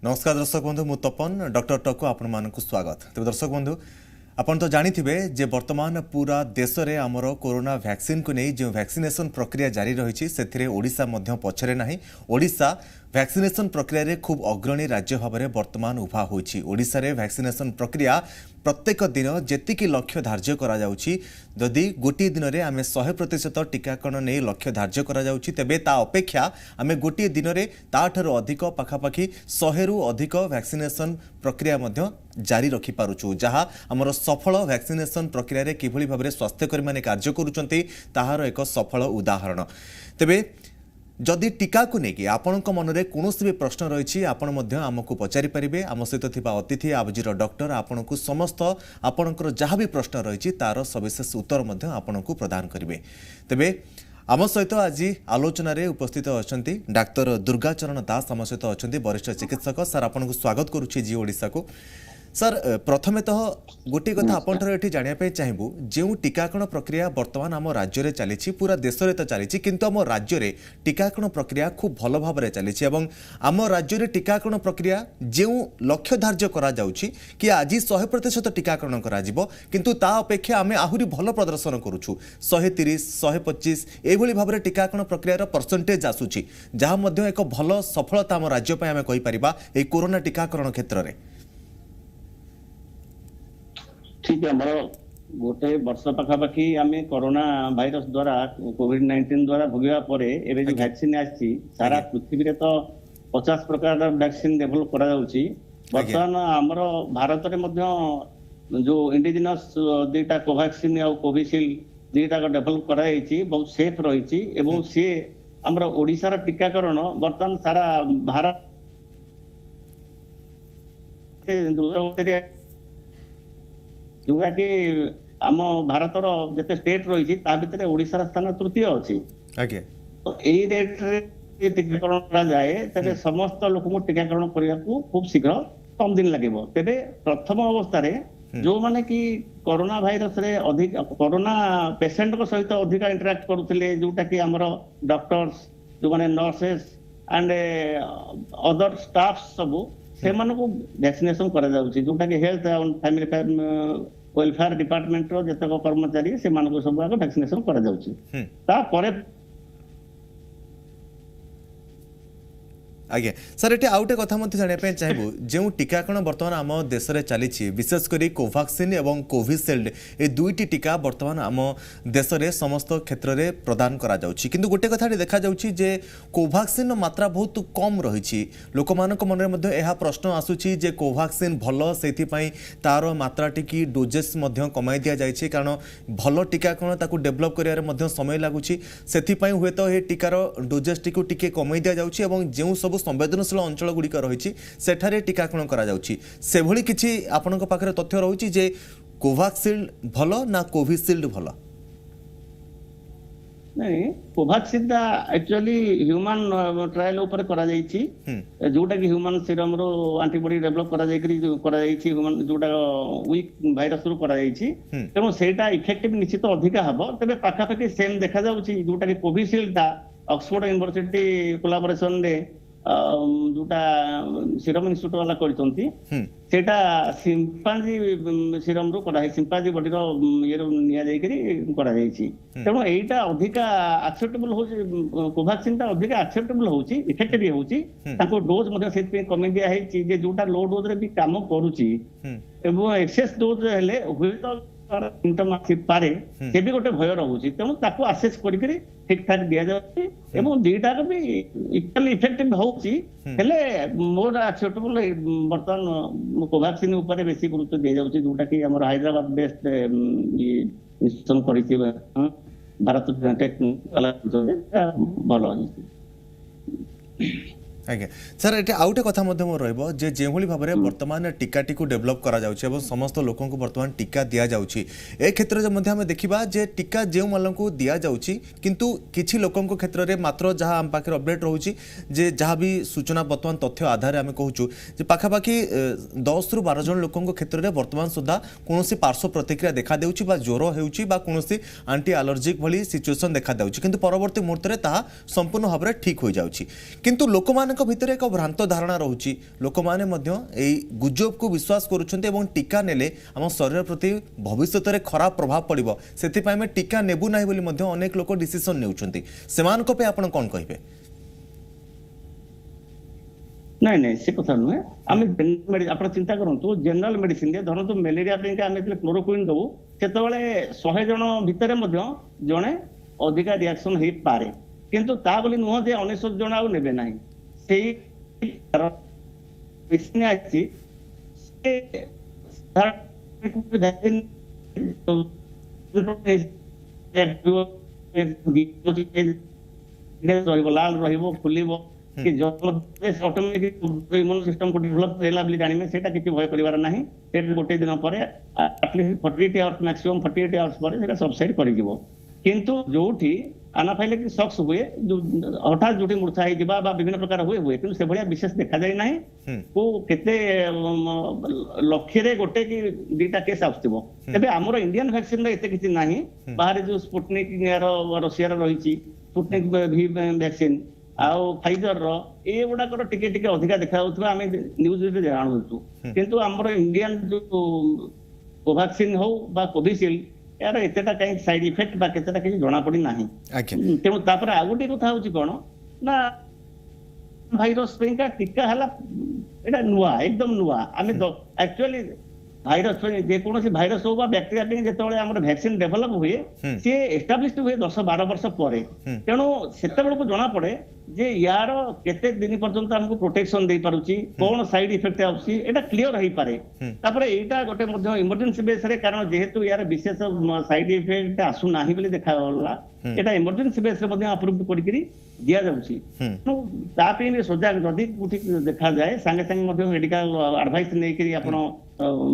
नमस्कार दर्शक बंधु मु तपन डॉक्टर टक आपण मानक स्वागत। तेज दर्शक बंधु आपण तो जानिथिबे जे वर्तमान पूरा देश में आमर कोरोना वैक्सीन को नहीं जो वैक्सीनेशन प्रक्रिया जारी रही से ओडिशा मध्य पछरे नाही। ओडिशा वैक्सीनेशन प्रक्रिया रे खूब अग्रणी राज्य भाव में वर्तमान उभा होइछि। ओडिशा रे वैक्सीनेशन प्रक्रिया प्रत्येक दिन जेतिकी लक्ष्य धार्य करा जाउछि जदि गोटे दिन में आम 100% टीकाकरण नहीं लक्ष्य धार्य करा जाउछि तेबे ता अपेक्षा आम गोटे दिन में ताठारु अधिक पाखापाखि 100 रु अधिक वैक्सीनेशन प्रक्रिया मध्य जारी रखि पारुछु जहाँ आमर सफल वैक्सीनेशन प्रक्रिया रे किभली भाबरे स्वास्थ्यकर्मी माने कार्य करूछंती ताहार एक सफल उदाहरण। तेबे जदि टीका को लेकिन आपण मनरे कौन भी प्रश्न रही आपण आमको पचारि पारे। आम सहित थिबा अतिथि आबजीर डॉक्टर आपण को समस्त आपणकर जहाँ भी प्रश्न रही तार सविशेष उत्तर आपण को प्रदान करेंगे। तेबे आम सहित आज आलोचन रे उपस्थित अच्छा डाक्तर दुर्गाचरण दास आम सहित अच्छा वरिष्ठ चिकित्सक। सर आपन को स्वागत करुच्ची जी ओडिशा को। सर प्रथमे तो गोटे कथा आपंठ जानापी चाहबू जो टीकाकरण प्रक्रिया वर्तमान आम राज्य में चली पूरा देश में तो चली किंतु आम राज्य में टीकाकरण प्रक्रिया खूब भल भाव में चली आम राज्य में टीकाकरण प्रक्रिया जो लक्ष्य धार्य करा जाउछि कि आज 100% टीकाकरण करा जिवो किंतु ता अपेक्षा आम आहुरी भल प्रदर्शन करुछु 130 125 एभली भाव में टीकाकरण प्रक्रिया परसेंटेज आसुछि जहाँ मध्य एक भल सफलता आम राज्य आम कहि परिबा ए कोरोना टीकाकरण क्षेत्र में। ठीक है मोर गोटे वर्ष पाखापाखि आम कोरोना भाइरस द्वारा कोविड-19 द्वारा भोगवा परे एबे जो वैक्सीन आछि सारा पृथ्वी रे तो 50 प्रकार वैक्सीन डेवलप करा जाउछि। वर्तमान हमर भारत रे मध्य जो इंडिजिनस दुईटा कोवैक्सीन और कोविशील्ड दुईटा डेवलप करा जाइछि बहुत सेफ रहिछि एवं से हमर ओडिसा रा टीकाकरण वर्तमान सारा भारत जोटा कि आम भारतर जिते स्टेट रही भितर ओडिशा स्थान तृतीय अच्छी तो यही रेट रे टीकाकरण करा जाए तेरे समस्त लोक को टीकाकरण करने को खूब शीघ्र कम दिन लगे। तेरे प्रथम अवस्था जो माने कि कोरोना भाइरस रे अधिक कोरोना पेशेंट को सहित अधिक इंटराक्ट करुले जोटा कि आमर डॉक्टर्स जो माने नर्सेस एंड अदर स्टाफ सबू से वैक्सीनेशन करा जाउछि जोटा कि health and family welfare department रो जतक कर्मचारी से सब आगे वैक्सीनेशन करा जाउछि। ता परे आगे सर ये आउटे कथा जानापी चाहबू जो टीकाकरण वर्तमान आम देश में चली विशेषकर कोवैक्सीन और कोविशील्ड ये दुईटी टीका वर्तमान आम देश में समस्त क्षेत्र में प्रदान करा जाउछि किंतु गोटे कथा देखा जाउछि जे कोवैक्सीन मात्रा बहुत कम रही लोक मन में यह प्रश्न आसूची जे कोवैक्सीन भल से तार मात्रा टी डोजेस कमाई दि जाए कारण भल टीकाकरण ताकू डेभलप कर समय लगुच से हुए तो ये टीकार डोजेस टी कमाई दि जाउछि जो सब संवेदनशील अंचल गुड़िक रही सेठारे टीकाकरण करा जाउछि से भली किछि आपनक पाखरे तथ्य रहुछि जे कोवैक्सील्ड भलो ना कोविशील्ड भलो? नहीं कोवैक्सीन दा एक्चुअली ह्यूमन ट्रायल ऊपर करा जाइछि जोटा कि ह्यूमन सीरम रो एंटीबॉडी डेवलप करा जाइछि ह्यूमन जोटा वीक वायरस रो करा जाइछि तेणु सेटा इफेक्टिव निश्चित अधिक हबो। तबे पाखापाखि सेम देखा जाउछि जोटा कि कोविशील्ड दा ऑक्सफोर्ड यूनिवर्सिटी कोलैबोरेशन रे जोटा सीरम इंस्टीट्यूट वाला करछंती सेटा सिंपांजी सीरम रो करा है सिंपांजी बॉडी रो ये रो निया जाई करी करा जाईछि तेणु एटा अधिक एक्सेप्टेबल होछि कोवैक्सीन ता अधिक एक्सेप्टेबल होछि इफेक्टिव होछि ताको डोज मध्ये सेत पे कमी दिया है जे जोटा लो डोज रे भी काम करूछि एवं एक्सेस डोज हेले हुई तो सिम्पटम आसी पारे से भी गोटे भय रहुछि तेणु ताको असेस करी ठीक ठाक दिया जाउछि एवं दुईटा भी इक्वली इफेक्टिव होउछि हेले मोर एक्सेप्टेबल वर्तमान कोवैक्सीन ऊपर बेसी गुरुत्व दिया जाउछि जोटा कि हमर हैदराबाद बेस्ड इंस्टीट्यूशन करिछि भारत बायोटेक वाला भलो आज्ञा सर ये आउटे कथा मोर रही भाव में वर्तमान टीकाटी को डेभलप करा जाउछि समस्त लोक को वर्तमान टीका दि जाउछि ए क्षेत्र में आम देखा जे टीका जो मान को दि जाउछि किंतु किछि लोकों क्षेत्र में मात्र जहाँ आम पाखे अपडेट रोचे जे जहाँ भी सूचना वर्तमान तथ्य आधार आम कहूँ पाखापाखि 10 ରୁ 12 जन लोकों क्षेत्र में वर्तमान सुधा कौन पार्श्व प्रतिक्रिया देखा देउछि बा ज्वर होउछि बा कौन आंटी एलर्जिक भली सिचुएसन देखा देउछि किंतु परवर्ती मुहूर्त में ताहा संपूर्ण भाव में ठीक हो जाउछि किंतु लोक ଲୋକମାନଙ୍କ ଭିତରେ ଏକ ଭ୍ରାନ୍ତ ଧାରଣା ରହୁଛି ଲୋକ ମାନେ ମଧ୍ୟ ଏଇ ଗୁଜବକୁ ବିଶ୍ୱାସ କରୁଛନ୍ତି ଏବଂ टीका नेले आम शरीर प्रति भविष्य खराब प्रभाव पड़ो से आम टीका नेबू ना बोली मध्य अनेक लोक डिसीजन नेउछंती सेमानक पे आपण कोन कहिबे नहीं नहीं से कथा नुहे आम आप चिंता करूँ जनरल मेडिसिन धरतु मेलेरिया आम क्लोरोक्विन दबू से 100 जन भितर जड़े अधिका रिएक्शन हो पारे किंतु ता बोली नुह जे 19 जन आउ नेबे नाही लाल फुल कि ऑटोमेटिक इम्यून सिस्टम को डेवलप हैला बोली जानिमे सेटा किछि भय करिवार नाही सेट गोटे दिन पर at least 48 hours maximum 48 hours per सेटा सबसाइड करि जिवो किंतु जोठी एनाफाइलेक्टिक शॉक्स हुए जो हठात जोठी मूर्छा ही जिबा बा विभिन्न प्रकार हुए किंतु से भलिया विशेष देखा जाय नाही को केते लक्ष्य रे गोटे की दीटा केस आउथिबो तबे हमर इंडियन वैक्सीन रे एते किछि नाही बाहर जो स्पुटनिक रशिया रो रहिछि स्पुटनिक भी वैक्सीन आउ फाइजर रो ए गुडाकर टिके टिके अधिका देखा होउथबा हमें न्यूज रे जानउछु किंतु हमर इंडियन जो कोवैक्सीन हो बा कोविशील्ड यार एतेटा कहीं साइड इफेक्ट बा केतेटा किछि जणा पड़ी नाही तेणु तापर आ गोटे कथा होउछि कोन ना भाइरस पे का टीका हला एटा नुआ एकदम नुआ आमे एक्चुअली भाइरस जे कोनोसी भाइरस हो बा बैक्टीरिया पे जेतोळे हमर वैक्सीन डेवलप हुए से एस्टैब्लिश्ड हुए 10-12 वर्ष परे तेणु सेते बेलको जणा पड़े जे यार केते दिन पर्यंत हमको प्रोटेक्शन दे पारुची कोन साइड इफेक्ट आउची एटा क्लियर होई पारे तापर एटा गोटे मध्ये इमरजेंसी बेस रे कारण जेहेतु यार विशेष साइड इफेक्ट आसु नाही बोली देखा होला एटा इमरजेंसी बेस रे मध्ये अप्रूव करिकरी दिया जाउची नो तापे ने सजाग जदी कुठी देखा जाए संगे संगे मध्ये मेडिकल एडवाइस नै करी आपण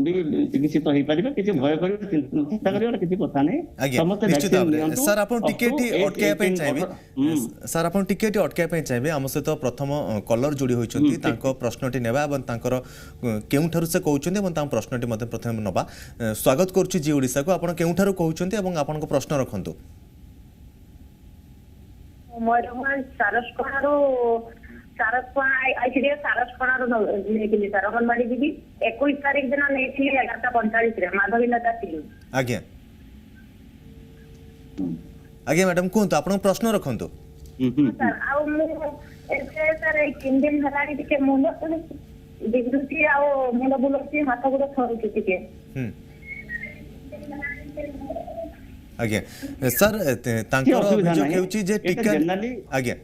भी चिकित्सित होई परिबे किछि भय करियो चिंता करियो किछि कथा नै समस्त वैक्सीन सर आपण टिकेट अटके पे चाहेबे सर आपण टिकेट अटके पे चाहेबे हम सहित प्रथम कलर जोड़ी होइछंती तांको प्रश्नटी नेबा एवं तांकर केउठारु से कहउछंती एवं तां प्रश्नटी मध्ये प्रथम नबा स्वागत करछु जी ओडिसा को आपण केउठारु कहउछंती एवं आपण को प्रश्न रखंतु मोर सारसकोणारो सारसकोणा आइथिले सारसकोणारो नेकिली सर अंगनवाड़ी दीदी 21 तारिख दिन नेकिली 11:45 रे माधवीलता थिलु आज्ञा आज्ञा मैडम कोन तो आपण प्रश्न रखंतु सर आ मु एसे सर 3 दिन हलानी टिके मुंड बिगुती आ मुंड बुलती हाथ गुड थरुची टिके आज्ञा सर तांकर अभियोग हेउची जे टिका आज्ञा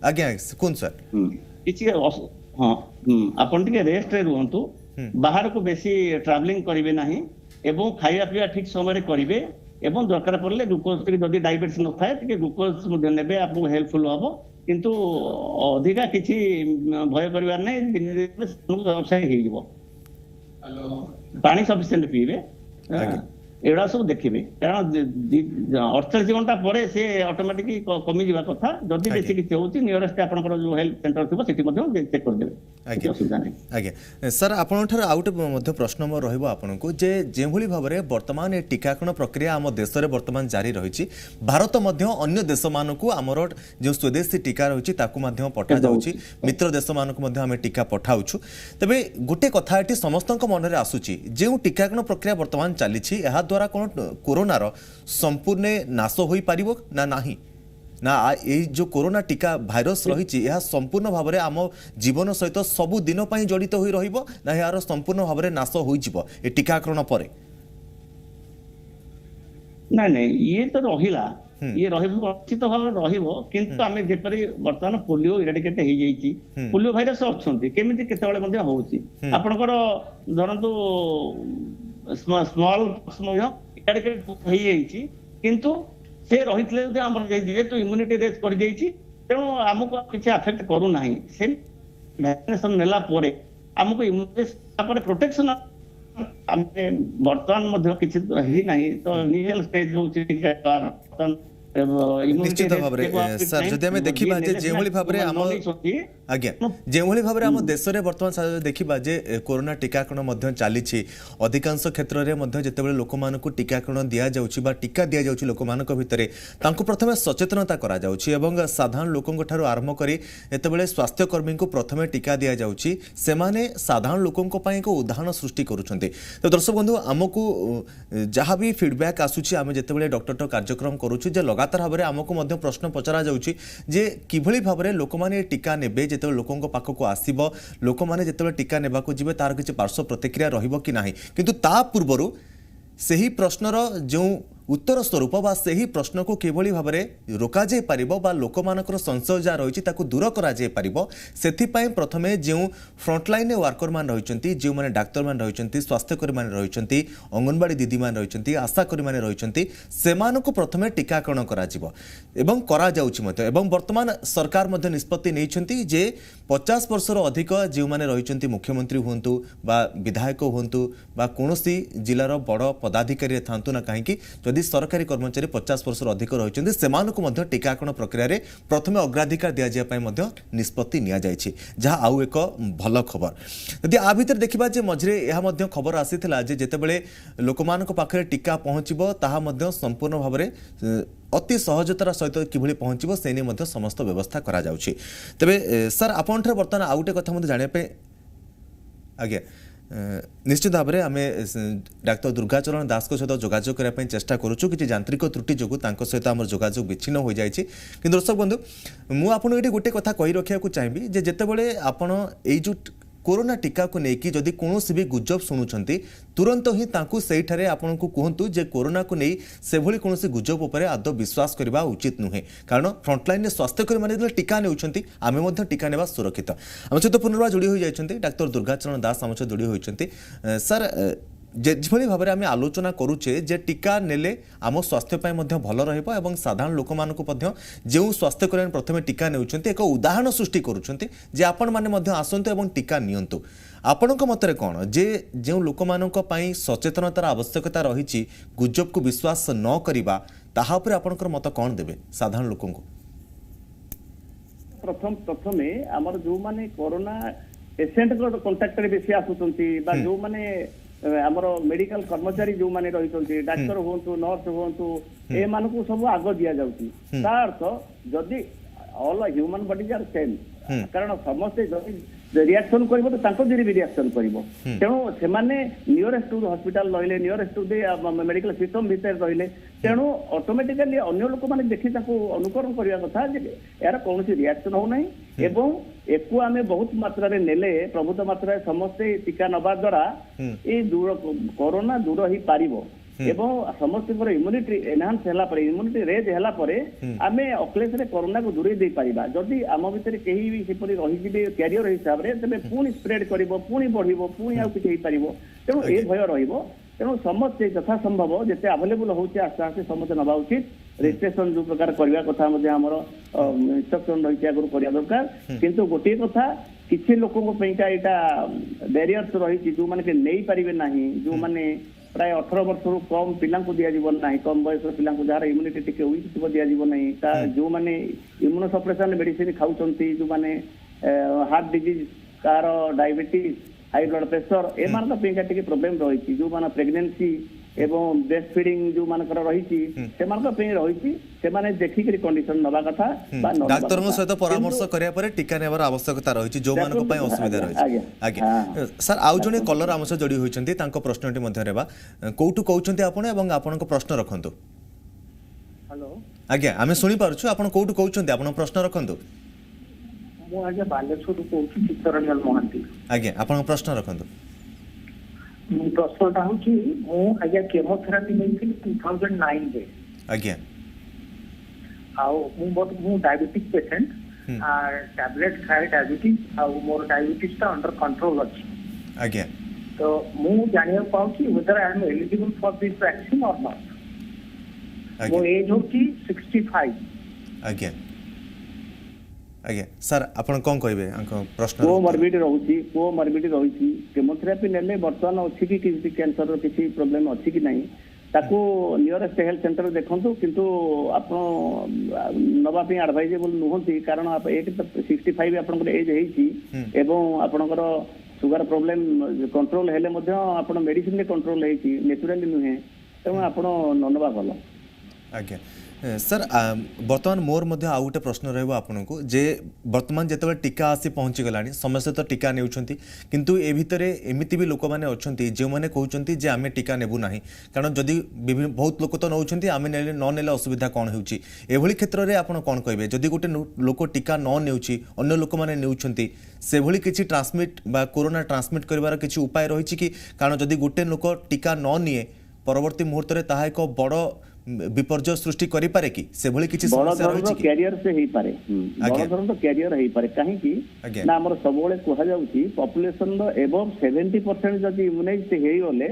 आज्ञा कोन सर किछि हां आपण टिके रेस्ट रे रहंतु बाहर को बेसी ट्रैवलिंग करिवे नाही एवं खाइया पिया ठीक समय रे करिवे एवं दरकार पड़ले ग्लूकोज के जदी डायबिटीज न थाए टिके ग्लूकोज मध्ये नेबे आपको हेल्पफुल हबो किंतु अधिका किछि भय करबार नै दिन दिन व्यवसाय हे जिवो पानी सफिशिएंट पीबे एड़ा सब देखिबे कारण 48 घंटा परे से ऑटोमेटिकली कमी जीवा कथा जदी बेसी किछि होउची नियरेस्ट आपनकर जो हेल्थ सेंटर थिबो सेठी मध्ये चेक कर देबे आज्ञा असुविधा नै आज्ञा सर आपन ठर आउट मध्ये प्रश्न म रहइबो आपनको जे जेभली भाबरे वर्तमान ए टीकाकरण प्रक्रिया हम देश रे वर्तमान जारी रहिछि भारत मध्ये अन्य देश मानको हमर जो स्वदेशी टीका रहिछि ताकू मध्ये पठा जाउछि मित्र देश मानको मध्ये हम टीका पठाउछु तबे गुटे कथा एटी समस्तक मन रे आसुछि जे टीकाकरण प्रक्रिया वर्तमान चालिछि एहा द्वारा कोन कोरोना रो संपूर्ण नाश होई पारिबो ना नाही ना ए जो कोरोना टीका भाइरस रही है संपूर्ण भाव में आम जीवन सहित सबु दिन पर जड़ित हो रहिबो ना यार संपूर्ण भाव में नाश हो जिवो ए टीकाकरण पर नहीं नहीं ये तो रहिला ये निश्चित भाव रहिबो किंतु आमे जेपरि वर्तमान पोलियो इराडिकेट हो जाइछि पोलियो भाइरस अछंती केमिति केतेबेले मध्ये होउछि आपनकर धरंतु स्मॉल मध्ये इराडिकेट हो जाइछि किंतु से रहितले जे हमर जेहेतु इम्यूनिटी रेट कर जाइछि तेणु हमको किछि अफेक्ट करू नाही से वैक्सीनेशन नेला परे हमको इम्यूनिटी प्रोटेक्शन आमे वर्तमान मध्ये किछि ही नाही तो इनिशियल स्टेज होछि निश्चित भाव सर जदि हमें देखिबा जे जेभली भाव रे हम आज्ञा जो भाव में आम देश में बर्तमान देखा जे कोरोना टीकाकरण चली अधिकांश क्षेत्र में जिते लोक मानक टीकाकरण दि जाऊँगी टीका दि जाऊँगी लोक भितर प्रथम सचेतनता करा साधारण लोकों ठार आरंभ कर स्वास्थ्यकर्मी को प्रथम टीका दि जाऊँगी से साधारण लोकों एक उदाहरण सृष्टि करुँच। तो दर्शक बंधु आमको जहाँ भी फीडबैक आसूची आम जिते डॉक्टर कार्यक्रम करुचु जे लगातार भाव में आमको प्रश्न पचरा जाउची जे किभली भाव में लोक मैंने टीका नेबे जिते लोकों पाखक आसब लोक मैंने जिते टीका नेबाकू जिबे तार किसी पार्श्व प्रतिक्रिया रहिबो कि नाही किंतु ता पूर्वरु सही प्रश्नर जो उत्तर स्वरूप बा सही प्रश्न को किभली भाव में रोका जाय पारिबो बा लोक मानकर संशय जहाँ रही ताकू दूर करा जाय पारिबो सेथिपाई प्रथमे जो फ्रंटलाइन वर्कर मान रहिचंती जो माने डाक्तर मान रहिचंती स्वास्थ्यकर्मी मान रहिचंती अंगनवाड़ी दीदी मान रहिचंती आशाकर्मी मान रहिचंती सेमानकु प्रथमे टीकाकरण करा जिवो एवं करा जाउची मते एवं वर्तमान सरकार मध्ये निष्पत्ति नेइचंती जे 50 वर्षर अधिक जो माने रहिचंती मुख्यमंत्री हुंतु बा विधायक हुंतु बा कोनोसी जिल्लार बड़ पदाधिकारी थांतु ना काहेकि जदि सरकारी कर्मचारी 50 वर्ष अधिक रही से टीकाकरण प्रक्रिया प्रथम अग्राधिकार दि जाए निष्पत्ति नि जहाँ आउ एक भल खबर यदि आ भितर देखा मझे यह खबर आसीला जितेबले लोक पाखे टीका पहुँचब ताहा संपूर्ण भाव में अति सहजतार सहित किभली पहुँचब से नहीं समस्त व्यवस्था करा जाउछि। तबे सर आपन ठार बर्तमान आउ गोटे कथा जाना आज्ञा निश्चित भाव में आम डाक्तर दुर्गाचरण दास सहित जोगाजोग करने चेष्टा करुचु कि यांत्रिक त्रुटि जो सहित आम जोगाजोग विच्छिन्न हो जाए कि दर्शक बंधु मुझे गोटे कथा कही रखा चाहिए जितेबले आपण जो कोरोना टीका को लेकिन जदि कौन भी गुजब शुणुंट तुरंत ही से आपन को कहतु जे कोरोना को नहीं से भली कौन गुजब उपर आदौ विश्वास करने उचित नुहे कारण फ्रंटलाइन में स्वास्थ्यकर्मी मैंने टीका नेउछंती आमे मध्य टीका नेबा सुरक्षित आम सहित पुनर्बार जोड़ी हो जाइछंती डाक्तर दुर्गाचरण दास आम सहित जोड़ी होइछंती सर जेभली भाव में आम आलोचना करुचे जे टीका नेले आम स्वास्थ्य भल रहिबो एवं साधारण लोक मानक जो स्वास्थ्यकर्मी प्रथमे टीका नेउछंती एक उदाहरण सृष्टि करुछंती जे आपण माने मध्य आसंतु एवं टीका नियंतु आपणक मतरे कौन जे जो लोक मानक पई सचेतनतार आवश्यकता रही गुजब को विश्वास न करिबा ताहा उपरे आपणकर मत कौन देबे साधारण लोकों को प्रथमे आमर जो माने कोरोना पेशेंट कांटेक्ट रे बेसी आसुचंती बा जो माने आमर मेडिकल कर्मचारी जो माने रही डाक्तर हूँ नर्स हूँ ए मानक सब आग दि जाऊँगी अर्थ जदि all human bodies are same कारण समस्ते रिएक्शन कर रिएक्शन कर तेणु से नियरेस्ट टू हॉस्पिटल रहिले नियरेस्ट टू मेडिकल सिस्टम भितर रहिले तेणु ऑटोमेटिकली अन्य लोक मैंने देखी अनुकरण करने कथा यार कौन रिएक्शन हो नहीं एवं एकु आमे बहुत मात्रा रे नेले प्रभुत मात्रा समस्ते टीका नबा द्वारा ये दूर कोरोना दूर ही पारिबो एवं समस्त इम्यूनिटी एनहांस होला परे इम्यूनिटी रेज होला परे आमे अक्लेश रे कोरोना को दूरे दे पारिबा जदि आम भितर केही भी सेपरि रही जिबे कैरियर हिसाब रे तबे पुनी स्प्रेड करिवो पुनी बढ़िवो पुनी आ किछि पारिबो तेणु ए भय रहिबो तेणु समस्त यथा संभव जिते अवेलेबल होचे आस्ते आस्ते समस्त नबा उचित रेजिस्ट्रेशन जो प्रकार करवा कथा आमर इंस्ट्रक्शन रही आगुरी करवा दरकार किंतु गोटे कथा किसी लोकों बैरियर्स रही जो मैंने नहीं पारे ना जो मैंने प्राय 18 वर्ष कम पिला दिज्व कम बयस पिला जार इम्यूनिटी टी वीक थी दिज्व ना जो मैंने इम्यूनो सप्रेसन मेडिसिन खाऊँ जो मैंने हार्ट डिजीज कार डायबिटीज हाई ब्लड प्रेशर एम प्रोब्लेम रही जो मैंने प्रेगनेंसी एवं ब्रेस्ट फीडिंग जो मानकर रही से देखिक कंडीशन नवा कथा डाक्तर सहित परामर्श करिया परे टीका नेबार आवश्यकता रही जो मानक पई असुविधा रही आगे सर आउ जने कलर आम जोड़ी होइछंती तांको प्रश्नटी मध्ये रेबा कोठु कहउछंती आपण एवं आपनको प्रश्न रखंतु हेलो आगे आमे सुनि पारछु आपण कोठु कहउछंती आपण प्रश्न रखंतु मो आगे बालेश्वर कोठी चित्तरंजन मोहंती आगे आपण प्रश्न रखंतु प्रश्नटा हूँ आज्ञा केमोथेरापी नहीं 2009 रे आज्ञा मु डायबिटिक पेशेंट आर टैबलेट खाए डायबिटीज आउ मोर डायबिटीज ता अंडर कंट्रोल अछि आज्ञा तो मु जानिया पाउ कि whether I am eligible for this vaccine और नॉट मो एज होची 65 आज्ञा आज्ञा सर आपण कोन कहबे प्रश्न कोमॉर्बिडिटी रही केमोथेरापी नेले वर्तमान अछि कि कैंसर किसी प्रॉब्लम अछि कि नहीं ताकू नियरेस्ट हेल्थ सेंटर देखंतु किंतु आपण नबा पे एडवाइजेबल नुहंती कारण आप एक तो 65 आपन एज हेची एवं आपनकर सुगर प्रॉब्लम कंट्रोल हेले मध्ये आपण मेडिसिन ने कंट्रोल हेची नेचुरली नुहे तेणु आपण ननबा भलो। आज्ञा सर बर्तमान मोर मध्य आउ गोटे प्रश्न रहिबो आपनको जे वर्तमान जेतबे टीका आसी पहुंची गलानी समस्त तो टीका नेउछंती किंतु ए भितरे एमिति भी लोक माने अछंती जे माने कहउछंती जे आमे टीका नेबु नाही कारण जदि बहुत लोक तो नउछंती आमे नेले न नेले असुविधा कोन हेउची एभली क्षेत्र रे आपण कोन कहबे जदि गोटे लोक टीका न नेउची अन्य लोक माने नेउछंती से भली किछि ट्रांसमिट बा कोरोना ट्रांसमिट करबार किछि उपाय रहिछि कि कारण जदि गोटे लोक टीका न निए परवर्ती मुहूर्त रे ताहा एक बड़ विपर्जय सृष्टि करि पारे कि से भली किछि समस्या रहि छि कैरियर से हेई पारे बड़ धरण कैरियर हेई पारे काहे कि ना हमर सबोले कोहा जाउची पॉपुलेशन रो एबव 70% जदि इम्यूनाइज से हेई गले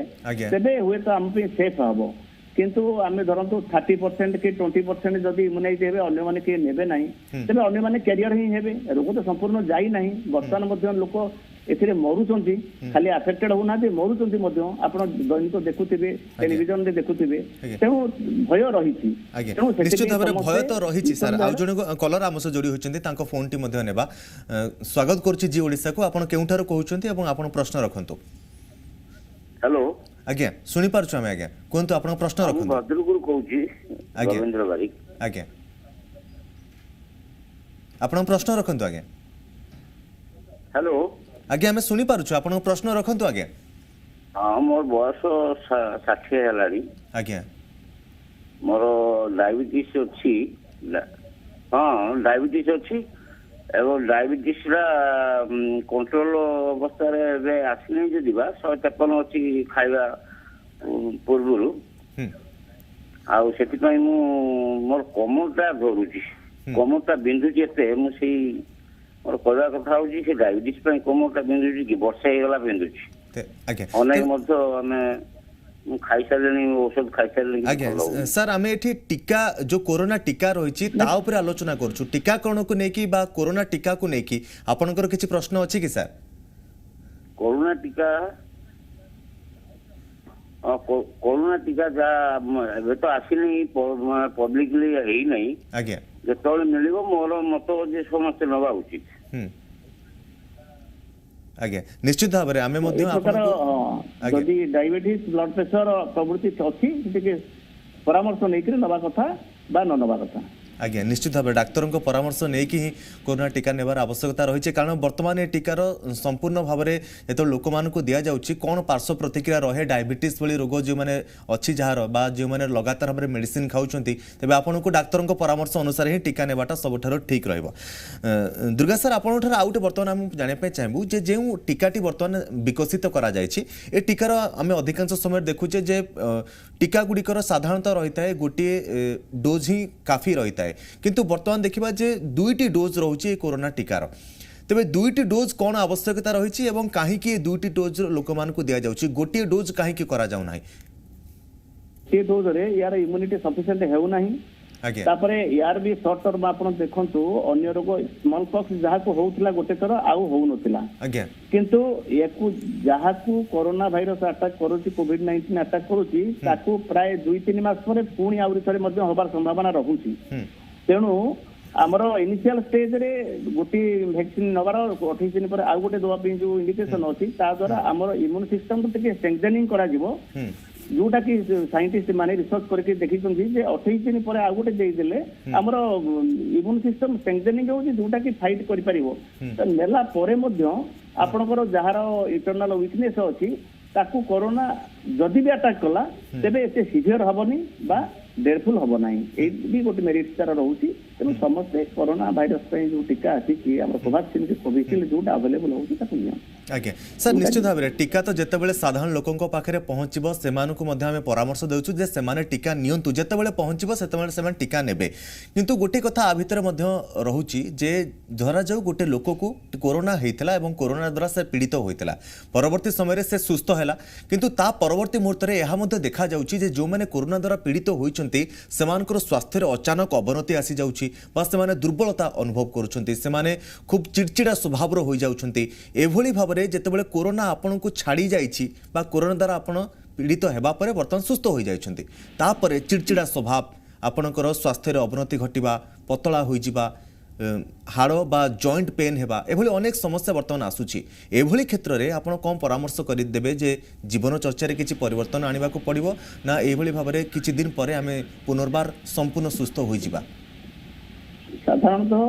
तबे हुए तो हम पे सेफ हबो किंतु आमे धरंतु 30% कि 20% जदि इम्यूनाइज हेबे अन्य माने के नेबे नाही तबे अन्य माने कैरियर ही हेबे रोग तो संपूर्ण जाई नाही वर्तमान मध्ये लोक एथिरे मरुचंती खाली अफेक्टेड हो ना मरुचंती मध्ये आपण दैनिक देखुथिबे टेलीविजन रे देखुथिबे तेणु भय रहिछि तेणु निश्चित भाबरे भय तो रहिछि सर आ जण कलर आमसे जोडी होचंती तांको फोन टी मध्ये नेबा स्वागत करछि जी ओडिसा को आपण केउठार कहउचंती एवं आपण प्रश्न रखंतु। हेलो आज्ञा सुनि पारछु हम आज्ञा कोनतो आपण प्रश्न रखंतु। भद्रपुर कहउछि रविंद्र बारिक आज्ञा आपण प्रश्न रखंतु आज्ञा। हेलो आज्ञा हमें सुनि पारुछु आपण प्रश्न रखंतु आज्ञा। हां मोर बयस 60 हेलानी आज्ञा मोर डायबिटीज अछि हां डायबिटीज अछि एवं डायबिटीज रा कंट्रोल अवस्था रे बे आसने जे दिबा 153 अछि खाइबा पूर्वरु आ सेति पई मु मोर कोमरटा धरुछि कोमरटा बिंदुछि एते मु सेही और कहवा कथा होची से डायबिटीज पे कोमोटा बिंदुची कि वर्षा हे गला बिंदुची आज्ञा ऑनलाइन मध्य हमें खाई सालेनी औषध खाई सालेनी आज्ञा सर हमें एठी टीका जो कोरोना टीका रहिछि ता ऊपर आलोचना करछु टीकाकरण को नेकी बा कोरोना टीका को नेकी आपनकर किछि प्रश्न अछि कि सर कोरोना टीका जा एबे तो आसिनी पब्लिकली हेई नहीं आज्ञा जेतोले मिलिबो मोर मत जे समस्त नबा उचित आज्ञा निश्चित भाव रे आमे मध्ये आपण जदि डायबिटीज ब्लड प्रेशर प्रवृत्ति अछि तिके परामर्श नै करी नबा कथा बा न नबा कथा आज्ञा निश्चित भाव डाक्तर परामर्श नहीं कि कोरोना टीका नेबार आवश्यकता रही कारण बर्तमान ये टीकार संपूर्ण भाव में जो लोक मान दि जाऊँगी कौन पार्श्व प्रतिक्रिया रहे डायबिटीज भली रोग जो मैंने अच्छी जार बा जो मैंने लगातार भाव में मेडिसिन खाऊँ तेज आपन को डाक्तर परामर्श अनुसार ही टीका नेबाटा सबुठ ठीक रहा। दुर्गा सर आपन आउ गोटे बर्तमान आम जानापी चाहबू जे जो टीकाटी बर्तमान विकसित कर टीकार आम अधिकांश समय देखुचे जे टीका गुड़िकर साधारणतः रही है गोटे डोज ही काफी रही है किंतु बर्तमान देखिबा जे दुईटी डोज रहुची कोरोना टीकार तेबे दुईटी डोज कौन आवश्यकता रही एवं कहीं की दुईटी डोज लोक मान को दिया जाउची गोटे डोज कहीं की करा जाउ नाही से डोज रे यार इम्यूनिटी सफिशिएंट हेउ नाही आगे तापरे यार भी शॉर्ट टर्म आपण देखंतु अन्य रोग स्मॉल पॉक्स जहा को होउतला गोटे थर आउ होउ नथिला आगे किंतु याकू जहा को कोरोना वायरस अटैक करूची कोविड-19 अटैक करूची ताकू प्राय 2-3 मास परे पुणी आउरी थरे मध्ये होबार संभावना रहूची तेणु आमर इनिशियल स्टेज रे गोटी वैक्सीन नबार 28 दिन पर आउ गोटे दवा पे जो इंडिकेशन अछि ता द्वारा आमर इम्यून सिस्टम को टिके स्ट्रेंथनिंग करा जिवो जोटा कि साइंटिस्ट माने रिसर्च करके देखि छथि जे 28 दिन पर आ गोटे देइ देले हमर इम्यून सिस्टम स्ट्रेंथनिंग होछि जोटा कि फाइट करि परिबो त नेला परे मध्ये आपनकर जहार इंटरनल वीकनेस अछि ताकू कोरोना जदि भी अटैक कला तेबे एते सीवियर हबनी बा डेडफुल हब नाही ए भी गोटे मेरिट तार रहउछि तेनु समस्त कोरोना वायरस पे जो टीका अछि कि हमर कोवैक्सीन के कोविशील्ड जोटा अवेलेबल होछि ताकू निया आगे सर निश्चित भाव में टीका तो जितेबाला साधारण लोकों पाखे पहुँचब से परामर्श देउछु जे सेमाने टीका नियंतु जितेबाला पहुँचब से टीका नेबे किंतु गोटे कथा आ भितर रहुची जे धरा जाऊ गोटे लोक को कोरोना होता एवं कोरोना द्वारा से पीड़ित होता परवर्ती समय से सुस्थ है किंतु ता परवर्ती मुहूर्त में यह देखा जाउची जे जो मैंने कोरोना द्वारा पीड़ित होइचंती सेमानकर स्वास्थ्य अचानक अवनति आसी जाउची बा सेमाने दुर्बलता अनुभव करुछंती सेमाने खूब चिड़चिड़ा स्वभाव हो जाउछंती एभली भाव जेतेबेले कोरोना आपन को छाड़ी जाइछि बा कोरोना द्वारा आपन पीड़ित हेबा परे वर्तमान सुस्थ हो जाइछन्ति तापरे चिड़चिड़ा स्वभाव आपणकर स्वास्थ्य अवनति घटिबा पतला होइजिबा हाड़ बा जॉइंट पेन हेबा एभली अनेक समस्या वर्तमान आसुची एभली क्षेत्र में आपण कौन परामर्श करदेबे जे जीवन चर्चा किसी परिवर्तन आनिबा को पड़िबो ना एभली भाबरे किछि दिन परे आमे पुनर्बार संपूर्ण सुस्थ होई जिबा साधारणतः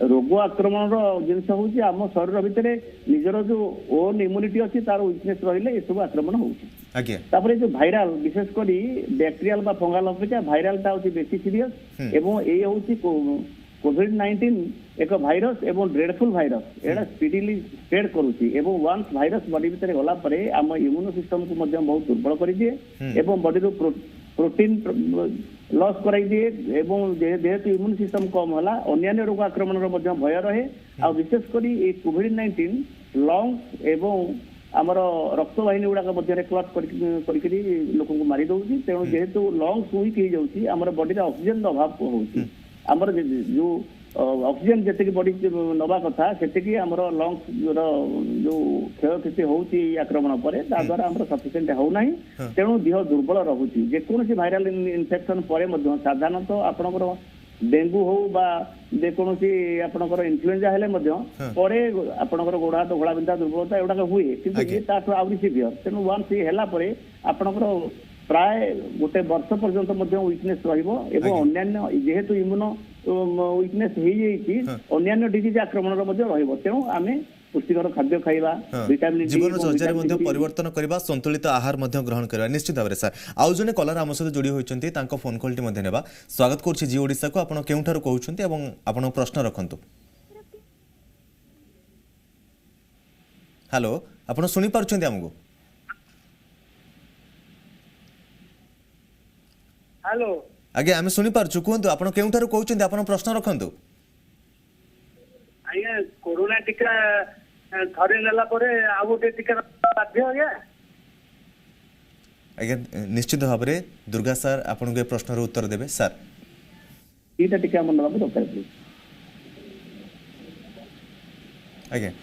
रोग आक्रमण जिनस हूँ आम शरीर भितर निजर जो ओन इम्यूनिटी अच्छी तार वीकनेस रही ये सब आक्रमण होपर जो भाइराल विशेषकर बैक्टेरियल बा फंगाल अपेक्षा भाइरालटा हूँ बेसी सीरियस एवं ये हूँ कोविड-19 एक भाइरस एवं ड्रेडफुल भाइरस एटा स्पीडीली स्प्रेड करुच्ची एवं वन्स भाइरस बॉडी भितर गला परे आम इम्यूनो सिस्टम को मध्य बहुत दुर्बल कर दिए एवं बॉडी रो प्रोटीन लॉस कराई दिए एवं जेहेतु इम्यून सिस्टम कम होला अन्य रोग आक्रमण रो मध्य भय रहे आ विशेषकर ये कोविड-19 लंग्स एवं आमर रक्तवाहिनी गुड़ाक मध्य क्लट कर लोक को मारी दौर तेणु जेहेतु लंग्स वीक हो जाऊँगी आम बॉडी ऑक्सीजन अभाव होती आमर जो ऑक्सीजन जी बॉडी नवा कथा से आमर लंग्स जो क्षय क्षति होती आक्रमण पर द्वारा आमर सफिशिएंट होना तेणु देह दुर्बल रोचे जेकोसी भाइराल इन्फेक्शन पर साधारणतः आपणकर डेंगू हो बा जेकोसी आपणकर इन्फ्लुएंजा हेले परे आपणकर गोड़ हाथ घोड़ा बिंधा दुर्बलता एगुड़ाक हुए कि ये आहरी सिवियर तेणु वन्स ये है आपणकर प्राय गोटे वर्ष पर्यंत वीकनेस रहा जेहेतु इम्यूनो वीकनेस हो अन्य डिजीज आक्रमण तेणु आम पुष्टिकर खाद्य खाइबा विटामिन जीवन चर्चा मध्ये परिवर्तन करबा संतुलित आहार मध्ये ग्रहण करबा निश्चित भाबरे सर आउ जने कलर आम सहित जोड़ी होइचंती तांको फोन कॉल टी मध्ये नेबा स्वागत करछि जी ओडिसा को आपण केउठार कहउचंती एवं आपण प्रश्न रखंतु हेलो आपण सुनि पारुचंती हमगो हेलो आगे आमे सुनि पारछु कहंतु आपण केउठार कहउचंती आपण प्रश्न रखंतु आया कोरोना टीका थरे नेला परे आ गोटे टीका बाध्य आया आगे निश्चित भाव में दुर्गा सर आपन के प्रश्न उत्तर देबे सर एटा टीका मन नबा दरकार आगे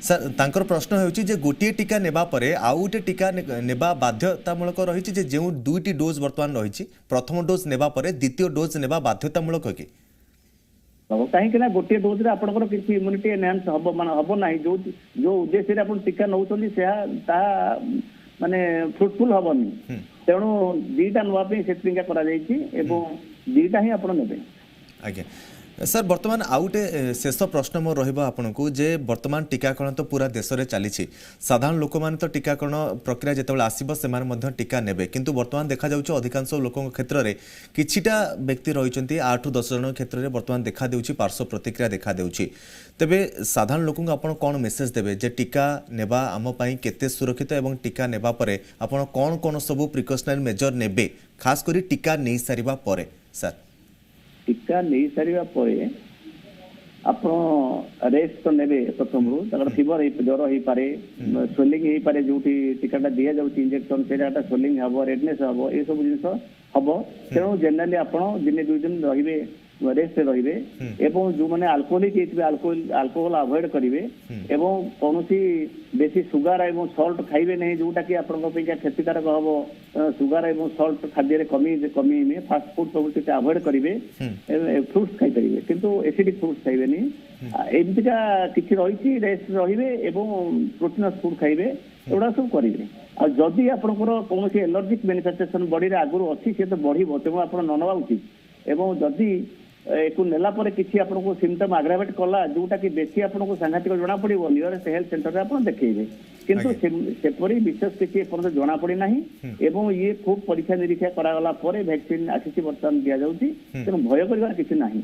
सर तांकर प्रश्न होउची जे गोटे टीका नेबा परे आ गोटे टीका नेबा बाध्यतामूलक रहिची जे जेउ दुईटी डोज वर्तमान रहिची प्रथम डोज नेबा परे द्वितीय डोज नेबा बाध्यतामूलक कि कहीं गोटे डोज आपंकर किसी इम्यूनिटी एनहांस हम मान हम ना जो जो उद्देश्य आप टीका नौ माने फ्रुटफुल हेनी तेणु दीटा नापी से दीटा ही आप आज्ञा सर वर्तमान आउटे शेष प्रश्न मोर रहिबा आपनकु जे वर्तमान टीकाकरण तो पूरा देश में चली साधारण लोक मैंने तो टीकाकरण प्रक्रिया जितेबाला आसब से टीका नेबे किंतु वर्तमान देखा जाउछि अधिकांश लोकों क्षेत्र में किछिटा व्यक्ति रहिचंती 8 ରୁ 10 जन क्षेत्र में वर्तमान देखा देउछि पार्श्व प्रतिक्रिया देखा देउछि तेबे साधारण लोकों आपण कोन मेसेज देबे जे टीका नेबा आम पई केते सुरक्षित एवं टीका नेबा परे आपण कोन कोन सब प्रिकॉशनरी मेजर नेबे खास करी टीका नै सारिबा परे सर टीका नहीं सारा आप रेस्ट तो ने प्रथम रू फीवर ज्वर हो पारे स्वेलिंग हो पारे जो टीकाटा दि जाऊँ इंजेक्शन से स्वेलिंग हम रेडनेस हम ये सब जिन हम तेणु जेनेराली आप दिन 2 दिन रे रेस्ट रे एवं जो मैंने आल्कोहोलिक आल्कोहोल अवॉइड करेंगे एवं कौन बेसी सुगार एवं सल्ट खाइबे नहीं जोटा कि क्षतिकारक हम सुगार एवं सल्ट खाद्य कमी फास्ट फूड सब किसी अवॉइड करेंगे फ्रुट्स खाई पारे किंतु एसिडिक फ्रुट्स खाइबेनी एमतीका किसी रही रेस्ट रे एवं प्रोटीनस फूड खाइबे एगुड़ा सब करेंगे आ जदि आपंकर कौन एलर्जिक मैनिफेस्टेशन बॉडी रे आगुरी अच्छी सी तो बढ़ो तेणु आप न नवा उचित एवं जदि एकु नेला परे किछि आपनको सिम्पटम अग्रावेट कला जोटा कि बेसी आपनको सांघातिक जना पड़िबो नियरेस्ट हेल्थ सेंटर रे आपण देखैबे किंतु सेपरी विशेष किछि पर जना पड़ी नाही एवं ये खूब परीक्षा निरीक्षा करा गला परे वैक्सीन आछि वर्तमान दिया जाउछि तेणु भय करबार किछि नाही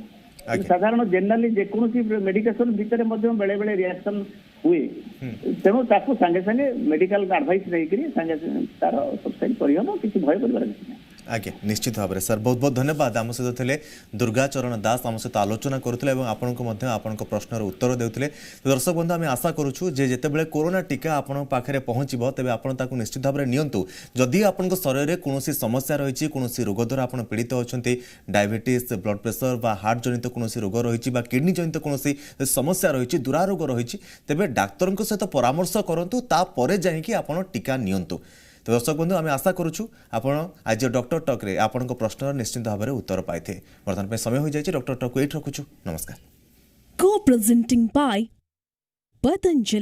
साधारण जेनराली जेकोसी मेडिकेशन भितर बेले बेले रिएक्शन हुए तेणु ताकू सांगे सांगे मेडिकल एडवाइस नहीं करी सांगे तार सब्सक्राइब करहब किछि भय करबार किछि नाही आज्ञा निश्चित भाव में सर बहुत बहुत धन्यवाद आम सहित थे दुर्गा चरण दास आम सहित आलोचना करुले आपण प्रश्नर उत्तर देते दर्शक बंधु आम आशा करुँ जिते कोरोना टीका आपण पाखे पहुँचब तेज आप निश्चित भाव में नियंतु जदि आपण शरीर में कौन समस्या रही कौन रोग द्वारा आप पीड़ित अच्छा डायबिटीज ब्लड प्रेशर बा हार्ट जनित कौन रोग रही किडनी जनित कौन समस्या रही दुरारोग रही तेज डाक्तर सहित परामर्श करूँ तापर जाकि आप टीका नियंतु तो दर्शक बंधु आम आशा करूँ आपण आज डॉक्टर टॉक रे आपण प्रश्न निश्चित भाव में उत्तर पाई बर्तमान समय हो जाए डॉक्टर टॉक ये रखुचु नमस्कार Co-presenting by Patanjali